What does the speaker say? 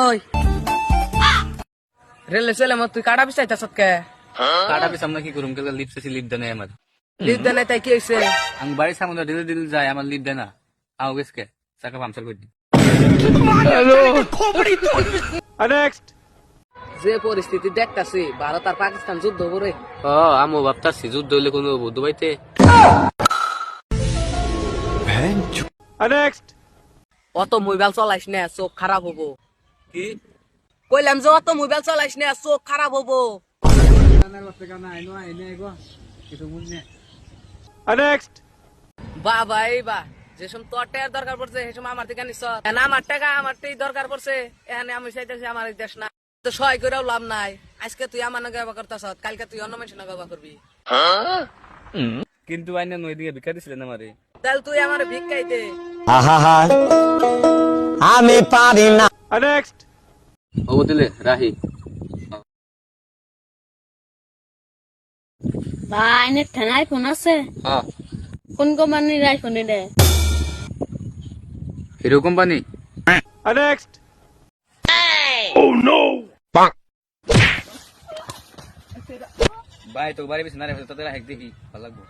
ওই রেলে চলে মত তুই কাটা পিছাইতা সৎকে কাটা পিছাম না কি করুম কেলা লিপ চাইছি লিপ দেয় না আমার লিপ দেনে তাই কি হইছে আমি বাড়ির সামনে দিলে দিলে যায় আমার লিপ দেয় না আও গেছকে চাকা পামচার করে দি যে পরিস্থিতি দেখতাছি ভারত আর পাকিস্তান যুদ্ধ করে আমও ভাবতাছি যুদ্ধ হইলে কোনো দুবাইতে অত মোবাইল চালাইস না চোখ খারাপ হবো কি কইলাম যে অত মোবাইল চালাইস না চোখ খারাপ হবো বাবা এই বা যে সময় তোর টাকার দরকার পড়ছে সে সময় আমার থেকে নিছ আমার টাকা আমারটাই দরকার পড়ছে এখানে আমি চাইতেছি আমার দেশ না তো সহায় করেও লাভ নাই আজকে তুই আমার নাকি ব্যবহার করতেছ কালকে তুই অন্য মানুষের নাকি ব্যবহার করবি কিন্তু আইনা নই দিকে ভিক্ষা দিছিলেন আমারে তাহলে তুই আমার ভিক্ষাই দে আমি পারি না ও দিলে রাহি ভাই এনে থানায় ফোন আছে হ্যাঁ কোন কোম্পানির আইফোন এটা হিরো কোম্পানি ভাই তো বাড়ি বেশি না রে তোদের হেক দেখি ভালো লাগবো